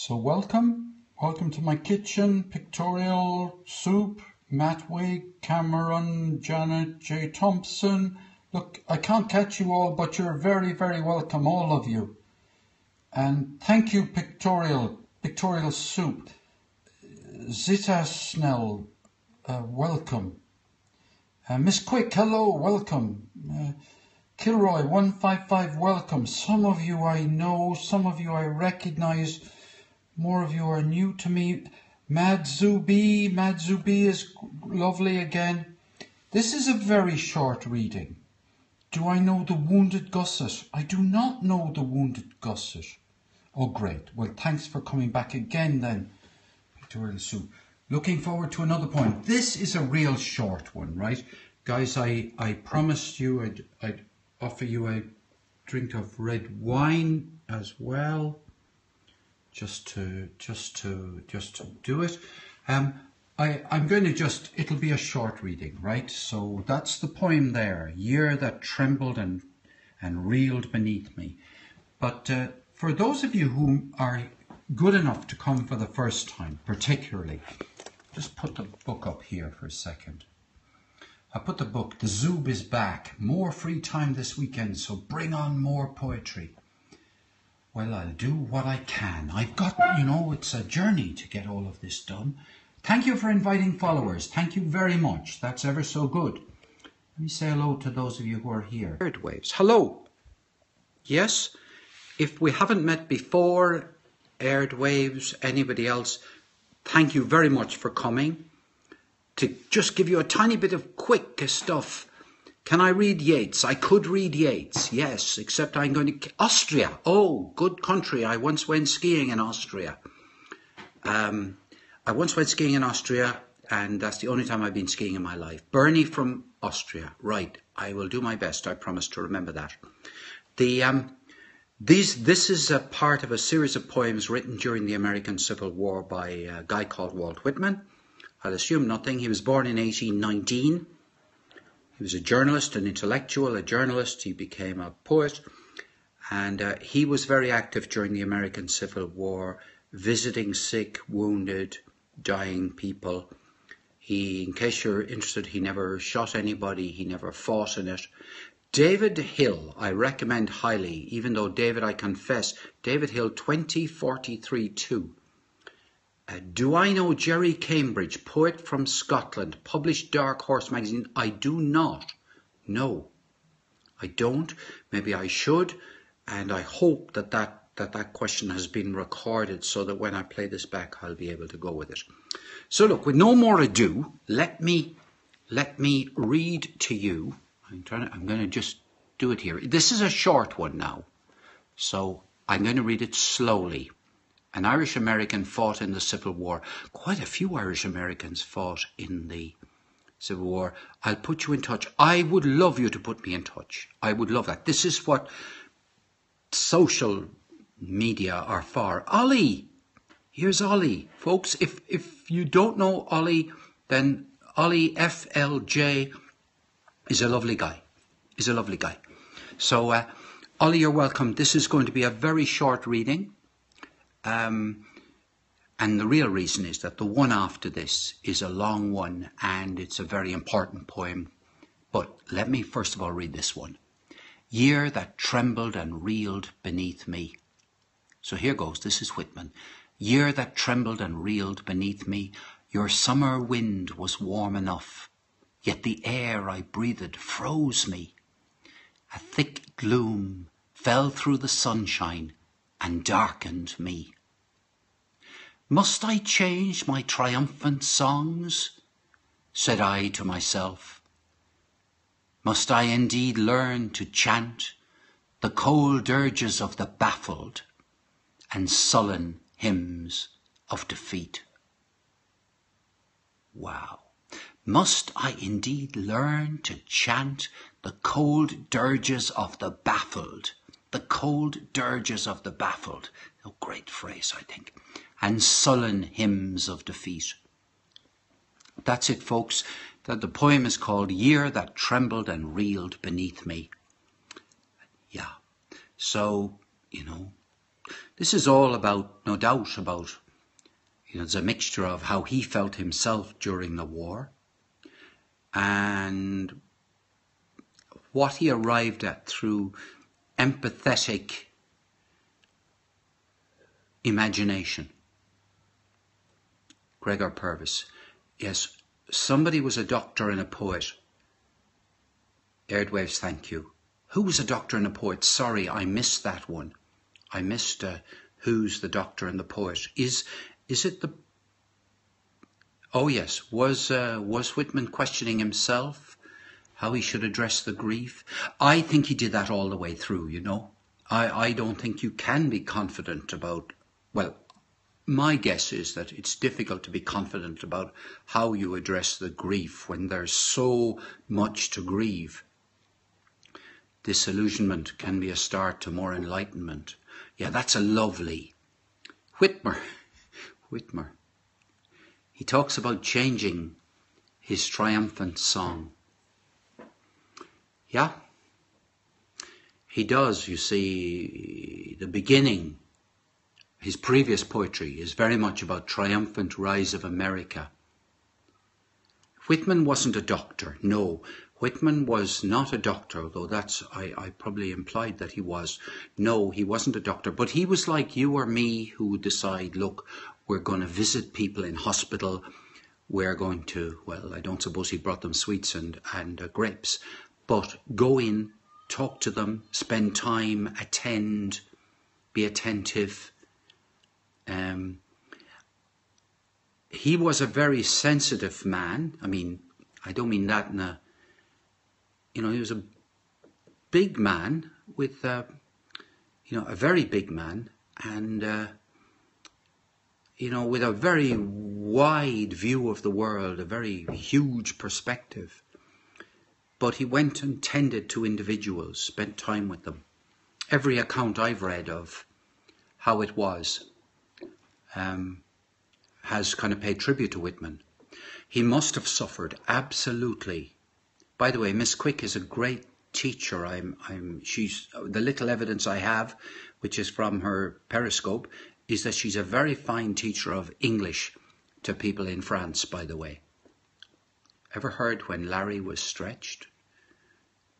So welcome to my kitchen. Pictorial Soup, Matt Wig, Cameron, Janet J. Thompson. Look, I can't catch you all, but you're very, very welcome, all of you. And thank you, Pictorial Soup. Zita Snell, welcome. Miss Quick, hello, welcome. Kilroy 155, welcome. Some of you I know, some of you I recognize. More of you are new to me. Mad Zubi is lovely again. This is a very short reading. Do I know the Wounded Gusset? I do not know the Wounded Gusset. Oh, great. Well, thanks for coming back again then, Pictorial Soup. Looking forward to another poem. This is a real short one, right? Guys, I promised you I'd offer you a drink of red wine as well. Just to do it. I'm going to it'll be a short reading, right? So that's the poem there, Year That Trembled and Reeled Beneath Me. But for those of you who are good enough to come for the first time, particularly, just put the book up here for a second. I put the book, The Zoob is Back, more free time this weekend, so bring on more poetry. Well, I'll do what I can. I've got, it's a journey to get all of this done. Thank you for inviting followers. Thank you very much. That's ever so good. Let me say hello to those of you who are here. Airwaves. Hello. Yes, if we haven't met before, Airwaves, anybody else, thank you very much for coming. To just give you a tiny bit of quick stuff. Can I read Yeats? I could read Yeats, yes, except I'm going to... Austria, oh, good country. I once went skiing in Austria. And that's the only time I've been skiing in my life. Bernie from Austria, right. I will do my best, I promise to remember that. This is a part of a series of poems written during the American Civil War by a guy called Walt Whitman. I'll assume nothing. He was born in 1819. He was a journalist, an intellectual, a journalist. He became a poet, and he was very active during the American Civil War, visiting sick, wounded, dying people. In case you're interested, he never shot anybody. He never fought in it. David Hill, I recommend highly, even though David, I confess, David Hill 2043-2. Do I know Jerry Cambridge, poet from Scotland, published Dark Horse magazine? I do not. No, I don't. Maybe I should. And I hope that question has been recorded so that when I play this back, I'll be able to go with it. So look, with no more ado, let me read to you. I'm going to just do it here. This is a short one now. So I'm going to read it slowly. An Irish American fought in the Civil War. Quite a few Irish Americans fought in the Civil War. I'll put you in touch. I would love you to put me in touch. I would love that. This is what social media are for. Ollie! Here's Ollie. Folks, if you don't know Ollie, then Ollie FLJ is a lovely guy. So, Ollie, you're welcome. This is going to be a very short reading. And the real reason is that the one after this is a long one and it's a very important poem. But let me first of all read this one. Year That Trembled and Reeled Beneath Me. So here goes. This is Whitman. Year that trembled and reeled beneath me, your summer wind was warm enough, yet the air I breathed froze me. A thick gloom fell through the sunshine and darkened me. Must I change my triumphant songs? Said I to myself. Must I indeed learn to chant the cold dirges of the baffled and sullen hymns of defeat? Wow. Must I indeed learn to chant the cold dirges of the baffled? The cold dirges of the baffled. A great phrase, I think. And sullen hymns of defeat. That's it, folks. The poem is called Year That Trembled and Reeled Beneath Me. Yeah. So, This is all about, no doubt, about, it's a mixture of how he felt himself during the war and what he arrived at through empathetic imagination. Gregor Purvis. Yes, somebody was a doctor and a poet. Airwaves, thank you. Who was a doctor and a poet? Sorry, I missed that one. I missed who's the doctor and the poet. Is it the... Oh yes, was Whitman questioning himself, how he should address the grief? I think he did that all the way through, I don't think you can be confident about, well, my guess is that it's difficult to be confident about how you address the grief when there's so much to grieve. Disillusionment can be a start to more enlightenment. Yeah, that's a lovely... Whitmer. He talks about changing his triumphant song. Yeah, he does. You see, the beginning, his previous poetry is very much about triumphant rise of America. Whitman wasn't a doctor, no. Whitman was not a doctor, although I probably implied that he was. No, he wasn't a doctor, but he was like you or me who would decide, look, we're going to visit people in hospital. We're going to, well, I don't suppose he brought them sweets and grapes, but go in, talk to them, spend time, attend, be attentive. He was a very sensitive man. I mean, I don't mean that in a, he was a big man with, a very big man and, with a very wide view of the world, a very huge perspective. But he went and tended to individuals, spent time with them. Every account I've read of how it was has kind of paid tribute to Whitman. He must have suffered, absolutely. By the way, Miss Quick is a great teacher. She's the little evidence I have, which is from her Periscope, is that she's a very fine teacher of English to people in France, by the way. Ever heard when Larry was stretched?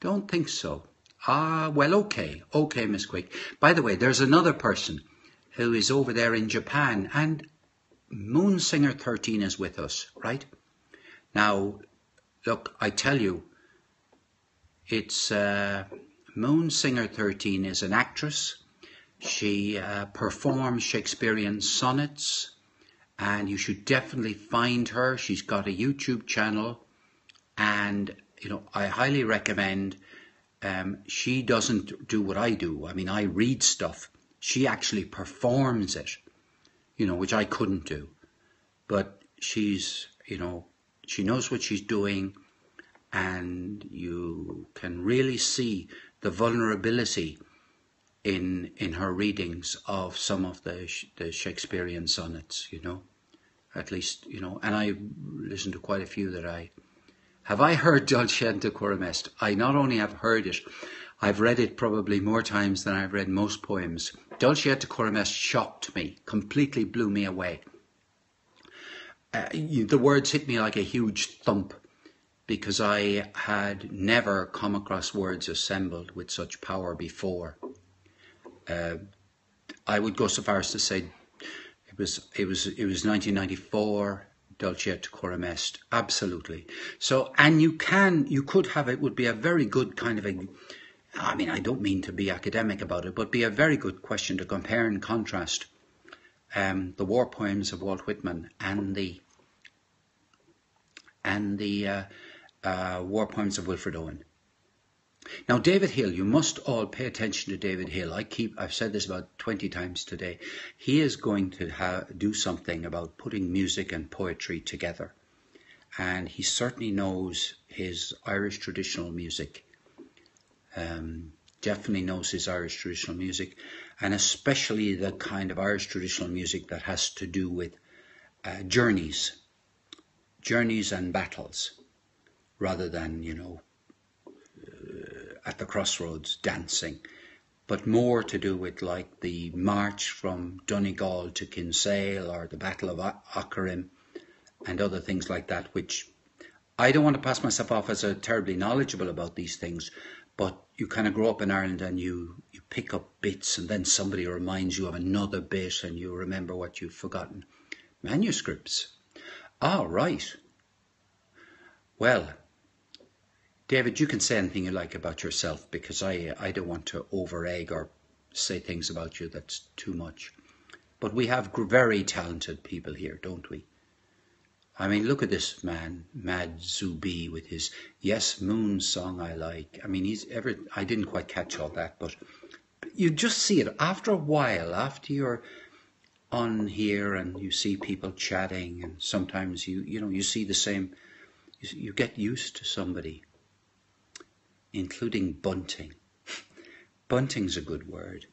Don't think so. Well, okay, Miss Quick. By the way, there's another person who is over there in Japan, and Moonsinger 13 is with us, right? Now, look, I tell you, it's Moonsinger 13 is an actress. She performs Shakespearean sonnets, and you should definitely find her. She's got a YouTube channel, and I highly recommend. She doesn't do what I do. I mean, I read stuff. She actually performs it, which I couldn't do. But she's, she knows what she's doing, and you can really see the vulnerability in her readings of some of the Shakespearean sonnets, at least, and I listened to quite a few that have I heard Dulciente Coram Est? I not only have heard it, I've read it probably more times than I've read most poems. Dulciente Coram Est shocked me, completely blew me away. The words hit me like a huge thump, because I had never come across words assembled with such power before. I would go so far as to say it was 1994. Dulciete Coram Est, absolutely. So, and you could have, it would be a very good kind of I mean, I don't mean to be academic about it, but be a very good question to compare and contrast the war poems of Walt Whitman and the war poems of Wilfred Owen. Now, David Hill, you must all pay attention to David Hill. I've said this about 20 times today. He is going to do something about putting music and poetry together. And he certainly knows his Irish traditional music. Definitely knows his Irish traditional music. And especially the kind of Irish traditional music that has to do with journeys and battles, rather than, at the crossroads dancing. but more to do with like the march from Donegal to Kinsale or the Battle of Aughrim and other things like that, which I don't want to pass myself off as a terribly knowledgeable about these things, but you kind of grow up in Ireland and you pick up bits, and then somebody reminds you of another bit and you remember what you've forgotten. Manuscripts. Ah, right. Well, David, you can say anything you like about yourself, because I don't want to over-egg or say things about you that's too much. But we have very talented people here, don't we? I mean, look at this man, Mad Zubi, with his Yes Moon song I like. I mean, I didn't quite catch all that, but you just see it after a while, after you're on here and you see people chatting, and sometimes you see the same, you get used to somebody, including bunting. Bunting's a good word.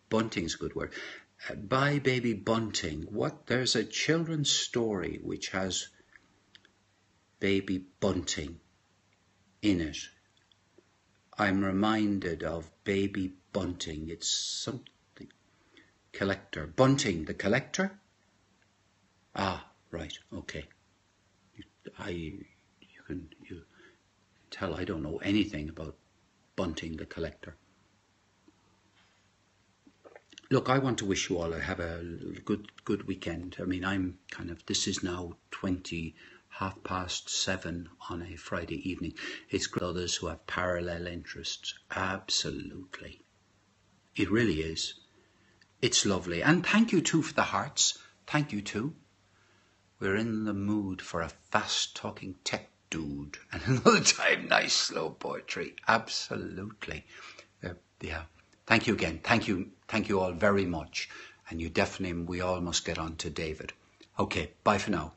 Bunting's a good word. Bye Baby Bunting. There's a children's story which has Baby Bunting in it. I'm reminded of Baby Bunting. It's something. Collector. Bunting, the collector? Ah, right, okay. You can tell I don't know anything about Bunting, the collector. Look, I want to wish you all have a good weekend. I mean, this is now 7:30 on a Friday evening. It's great with others who have parallel interests. Absolutely. It really is. It's lovely. And thank you too for the hearts. Thank you too. We're in the mood for a fast-talking tech dude. And another time, nice slow poetry. Absolutely. Yeah. Thank you again. Thank you all very much. And we all must get on to David. Okay, bye for now.